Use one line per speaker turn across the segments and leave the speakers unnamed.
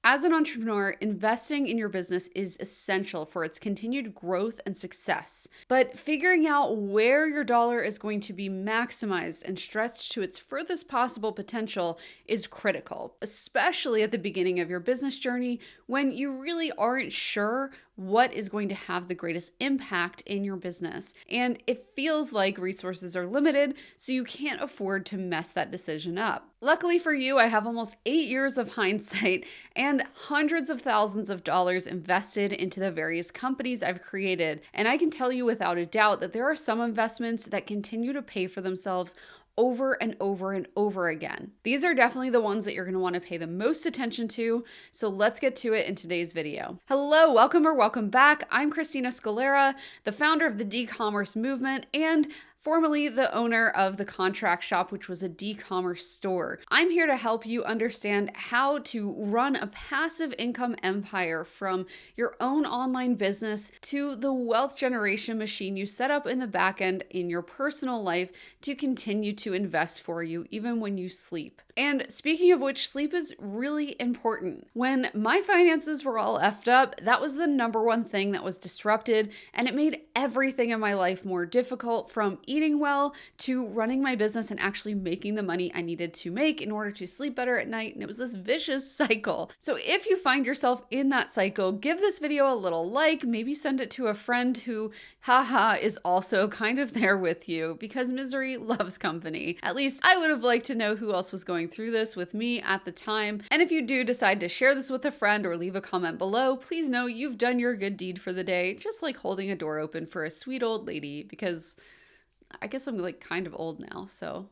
As an entrepreneur, investing in your business is essential for its continued growth and success. But figuring out where your dollar is going to be maximized and stretched to its furthest possible potential is critical, especially at the beginning of your business journey when you really aren't sure what is going to have the greatest impact in your business. And it feels like resources are limited, so you can't afford to mess that decision up. Luckily for you, I have almost 8 years of hindsight and hundreds of thousands of dollars invested into the various companies I've created. And I can tell you without a doubt that there are some investments that continue to pay for themselves over and over and over again. These are definitely the ones that you're going to want to pay the most attention to. So let's get to it in today's video. Hello, welcome or welcome back. I'm Christina Scalera, the founder of the D-Commerce Movement and formerly the owner of the Contract Shop, which was a D-commerce store. I'm here to help you understand how to run a passive income empire from your own online business to the wealth generation machine you set up in the back end in your personal life to continue to invest for you even when you sleep. And speaking of which, sleep is really important. When my finances were all effed up, that was the number one thing that was disrupted, and it made everything in my life more difficult, from eating well to running my business and actually making the money I needed to make in order to sleep better at night. And it was this vicious cycle. So if you find yourself in that cycle, give this video a little like, maybe send it to a friend who, haha, is also kind of there with you, because misery loves company. At least I would have liked to know who else was going through this with me at the time. And if you do decide to share this with a friend or leave a comment below, please know you've done your good deed for the day, just like holding a door open for a sweet old lady, because I guess I'm like kind of old now, so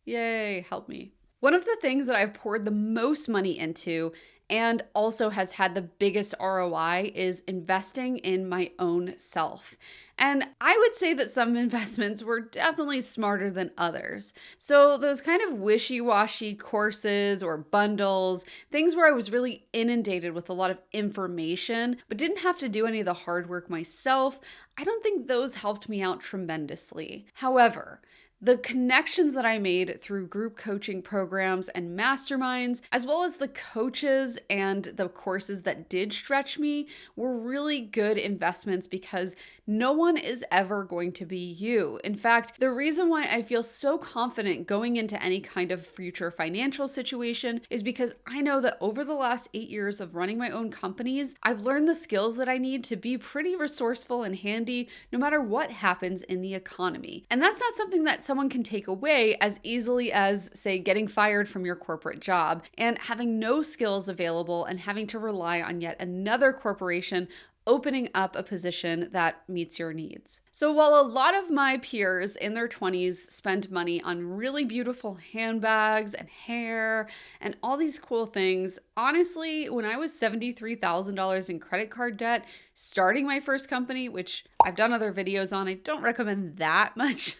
yay, help me. One of the things that I've poured the most money into and also has had the biggest ROI is investing in my own self. And I would say that some investments were definitely smarter than others. So those kind of wishy-washy courses or bundles, things where I was really inundated with a lot of information, but didn't have to do any of the hard work myself, I don't think those helped me out tremendously. However, the connections that I made through group coaching programs and masterminds, as well as the coaches and the courses that did stretch me, were really good investments, because no one is ever going to be you. In fact, the reason why I feel so confident going into any kind of future financial situation is because I know that over the last 8 years of running my own companies, I've learned the skills that I need to be pretty resourceful and handy no matter what happens in the economy. And that's not something that someone can take away as easily as, say, getting fired from your corporate job and having no skills available and having to rely on yet another corporation opening up a position that meets your needs. So while a lot of my peers in their 20s spend money on really beautiful handbags and hair and all these cool things, honestly, when I was $73,000 in credit card debt, starting my first company, which I've done other videos on, I don't recommend that much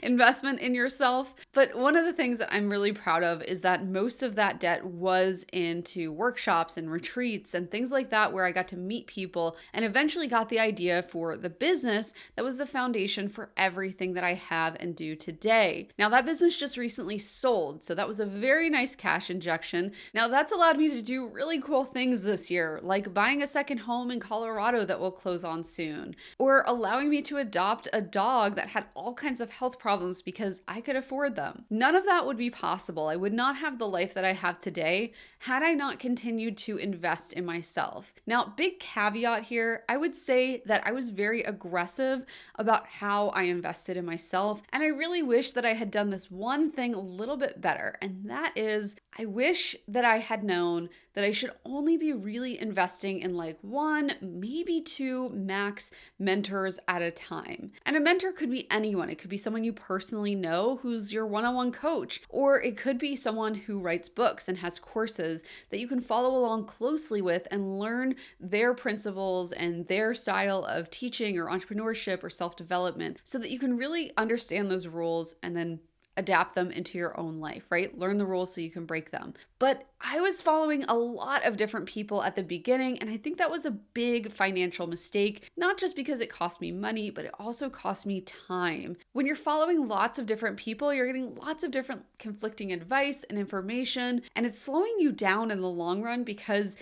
investment in yourself. But one of the things that I'm really proud of is that most of that debt was into workshops and retreats and things like that, where I got to meet people and eventually got the idea for the business that was the foundation for everything that I have and do today. Now, that business just recently sold, so that was a very nice cash injection. Now, that's allowed me to do really cool things this year, like buying a second home in Colorado that will close on soon, or allowing me to adopt a dog that had all kinds of health problems because I could afford them. None of that would be possible. I would not have the life that I have today had I not continued to invest in myself. Now, big caveat here, I would say that I was very aggressive about how I invested in myself, and I really wish that I had done this one thing a little bit better, and that is I wish that I had known that I should only be really investing in like one, maybe two max mentors at a time. And a mentor could be anyone. It could be someone you personally know who's your one-on-one coach, or it could be someone who writes books and has courses that you can follow along closely with and learn their principles and their style of teaching or entrepreneurship or self-development, so that you can really understand those rules and then adapt them into your own life, right? Learn the rules so you can break them. But I was following a lot of different people at the beginning, and I think that was a big financial mistake, not just because it cost me money, but it also cost me time. When you're following lots of different people, you're getting lots of different conflicting advice and information, and it's slowing you down in the long run because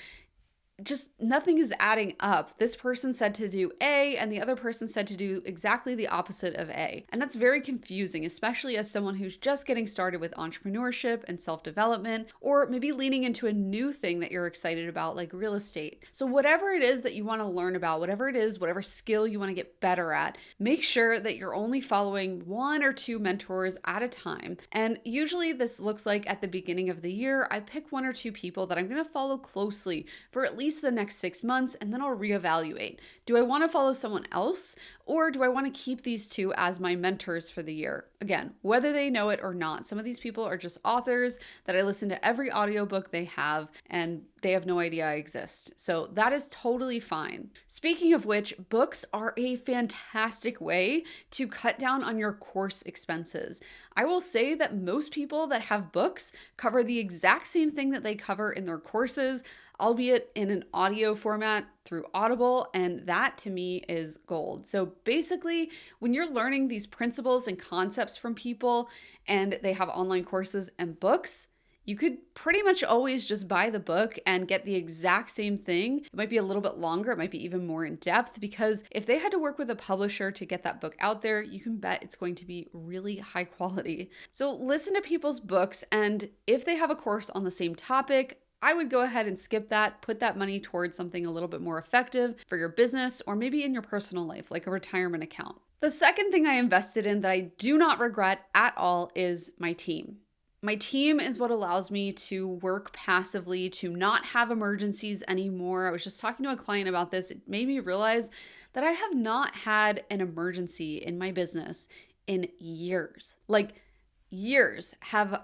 just nothing is adding up. This person said to do A, and the other person said to do exactly the opposite of A. And that's very confusing, especially as someone who's just getting started with entrepreneurship and self-development, or maybe leaning into a new thing that you're excited about, like real estate. So whatever it is that you want to learn about, whatever it is, whatever skill you want to get better at, make sure that you're only following one or two mentors at a time. And usually this looks like at the beginning of the year, I pick one or two people that I'm going to follow closely for at least the next 6 months, and then I'll reevaluate. Do I want to follow someone else, or do I want to keep these two as my mentors for the year? Again, whether they know it or not, some of these people are just authors that I listen to every audiobook they have, and they have no idea I exist. So that is totally fine. Speaking of which, books are a fantastic way to cut down on your course expenses. I will say that most people that have books cover the exact same thing that they cover in their courses, albeit in an audio format through Audible, and that to me is gold. So basically, when you're learning these principles and concepts from people and they have online courses and books, you could pretty much always just buy the book and get the exact same thing. It might be a little bit longer, it might be even more in depth, because if they had to work with a publisher to get that book out there, you can bet it's going to be really high quality. So listen to people's books, and if they have a course on the same topic, I would go ahead and skip that, put that money towards something a little bit more effective for your business or maybe in your personal life, like a retirement account. The second thing I invested in that I do not regret at all is my team. My team is what allows me to work passively, to not have emergencies anymore. I was just talking to a client about this. It made me realize that I have not had an emergency in my business in years. Like, years have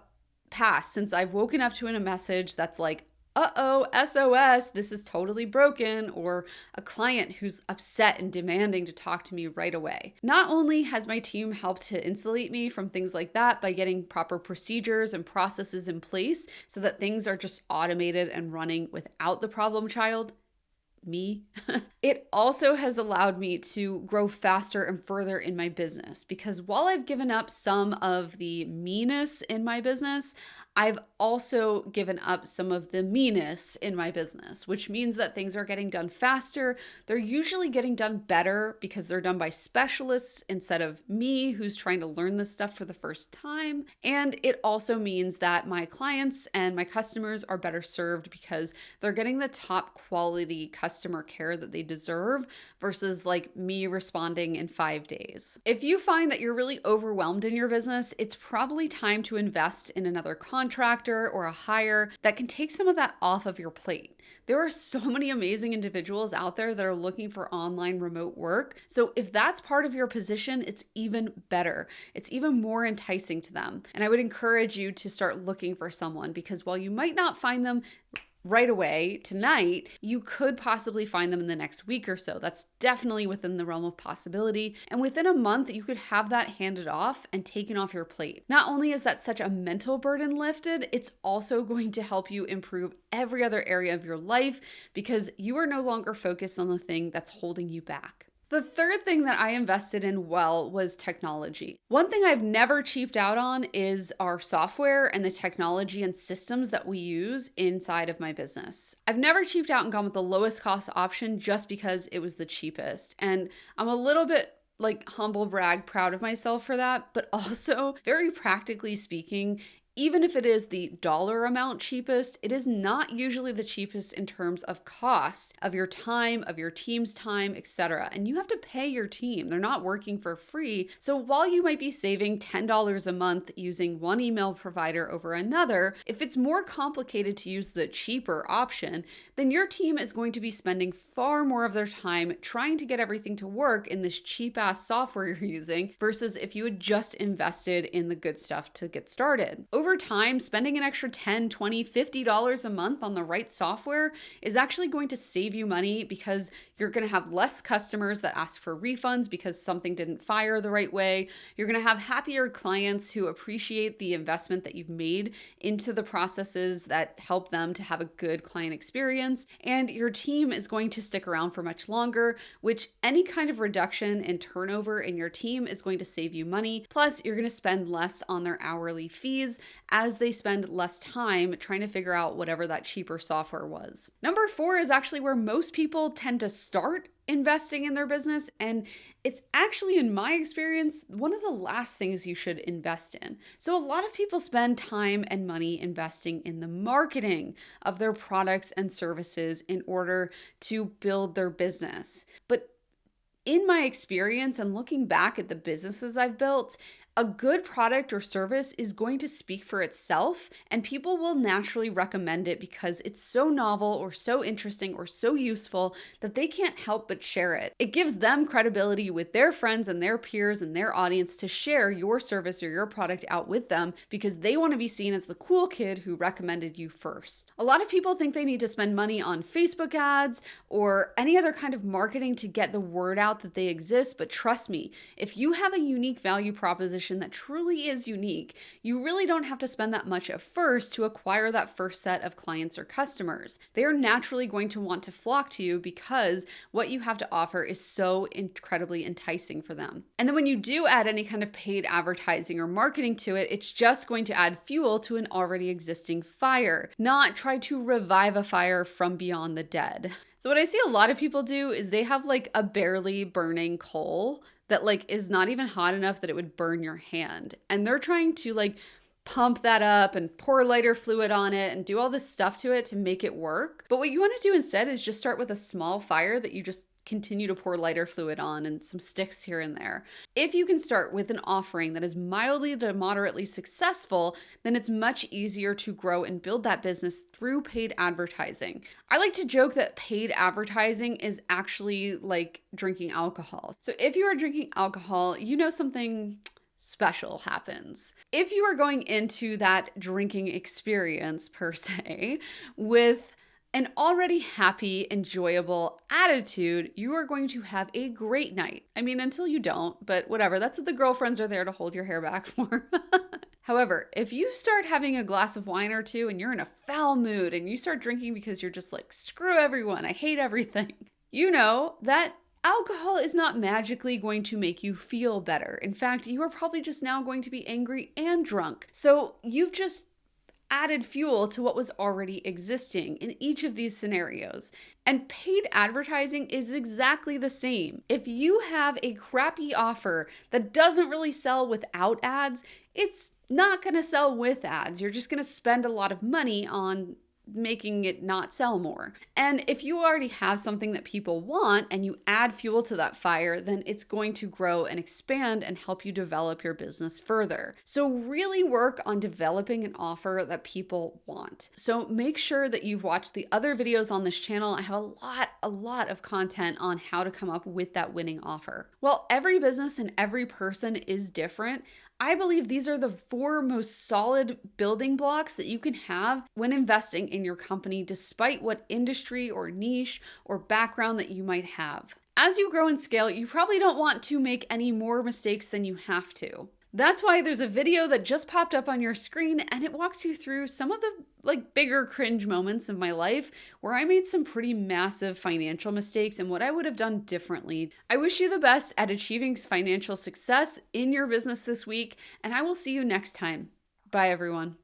passed since I've woken up to a message that's like, uh-oh, SOS, this is totally broken, or a client who's upset and demanding to talk to me right away. Not only has my team helped to insulate me from things like that by getting proper procedures and processes in place so that things are just automated and running without the problem child, me. It also has allowed me to grow faster and further in my business, because while I've given up some of the meanness in my business, I've also given up some of the meanness in my business, which means that things are getting done faster. They're usually getting done better because they're done by specialists instead of me, who's trying to learn this stuff for the first time. And it also means that my clients and my customers are better served because they're getting the top quality customer care that they deserve versus like me responding in 5 days. If you find that you're really overwhelmed in your business, it's probably time to invest in another contractor or a hire that can take some of that off of your plate. There are so many amazing individuals out there that are looking for online remote work. So if that's part of your position, it's even better. It's even more enticing to them. And I would encourage you to start looking for someone, because while you might not find them right away tonight, you could possibly find them in the next week or so. That's definitely within the realm of possibility. And within a month, you could have that handed off and taken off your plate. Not only is that such a mental burden lifted, it's also going to help you improve every other area of your life because you are no longer focused on the thing that's holding you back. The third thing that I invested in well was technology. One thing I've never cheaped out on is our software and the technology and systems that we use inside of my business. I've never cheaped out and gone with the lowest cost option just because it was the cheapest. And I'm a little bit like humble brag proud of myself for that, but also very practically speaking, even if it is the dollar amount cheapest, it is not usually the cheapest in terms of cost of your time, of your team's time, etc. And you have to pay your team. They're not working for free. So while you might be saving $10 a month using one email provider over another, if it's more complicated to use the cheaper option, then your team is going to be spending far more of their time trying to get everything to work in this cheap ass software you're using versus if you had just invested in the good stuff to get started. Over over time, spending an extra $10, $20, $50 a month on the right software is actually going to save you money because you're going to have less customers that ask for refunds because something didn't fire the right way. You're going to have happier clients who appreciate the investment that you've made into the processes that help them to have a good client experience. And your team is going to stick around for much longer, which any kind of reduction in turnover in your team is going to save you money. Plus, you're going to spend less on their hourly fees as they spend less time trying to figure out whatever that cheaper software was. Number 4 is actually where most people tend to start investing in their business. And it's actually, in my experience, one of the last things you should invest in. So a lot of people spend time and money investing in the marketing of their products and services in order to build their business. But in my experience and looking back at the businesses I've built, a good product or service is going to speak for itself, and people will naturally recommend it because it's so novel or so interesting or so useful that they can't help but share it. It gives them credibility with their friends and their peers and their audience to share your service or your product out with them because they want to be seen as the cool kid who recommended you first. A lot of people think they need to spend money on Facebook ads or any other kind of marketing to get the word out that they exist, but trust me, if you have a unique value proposition that truly is unique, you really don't have to spend that much at first to acquire that first set of clients or customers. They are naturally going to want to flock to you because what you have to offer is so incredibly enticing for them. And then when you do add any kind of paid advertising or marketing to it, it's just going to add fuel to an already existing fire, not try to revive a fire from beyond the dead. So what I see a lot of people do is they have like a barely burning coal that like is not even hot enough that it would burn your hand. And they're trying to like pump that up and pour lighter fluid on it and do all this stuff to it to make it work. But what you want to do instead is just start with a small fire that you just continue to pour lighter fluid on and some sticks here and there. If you can start with an offering that is mildly to moderately successful, then it's much easier to grow and build that business through paid advertising. I like to joke that paid advertising is actually like drinking alcohol. So if you are drinking alcohol, you know something special happens. If you are going into that drinking experience per se with an already happy, enjoyable attitude, you are going to have a great night. I mean, until you don't, but whatever. That's what the girlfriends are there to hold your hair back for. However, if you start having a glass of wine or two and you're in a foul mood and you start drinking because you're just like, screw everyone, I hate everything, you know that alcohol is not magically going to make you feel better. In fact, you are probably just now going to be angry and drunk. So you've just added fuel to what was already existing in each of these scenarios. And paid advertising is exactly the same. If you have a crappy offer that doesn't really sell without ads, it's not going to sell with ads. You're just going to spend a lot of money on making it not sell more. And if you already have something that people want and you add fuel to that fire, then it's going to grow and expand and help you develop your business further. So really work on developing an offer that people want. So make sure that you've watched the other videos on this channel. I have a lot of content on how to come up with that winning offer. While every business and every person is different, I believe these are the 4 most solid building blocks that you can have when investing in your company, despite what industry or niche or background that you might have. As you grow and scale, you probably don't want to make any more mistakes than you have to. That's why there's a video that just popped up on your screen and it walks you through some of the bigger cringe moments of my life where I made some pretty massive financial mistakes and what I would have done differently. I wish you the best at achieving financial success in your business this week, and I will see you next time. Bye, everyone.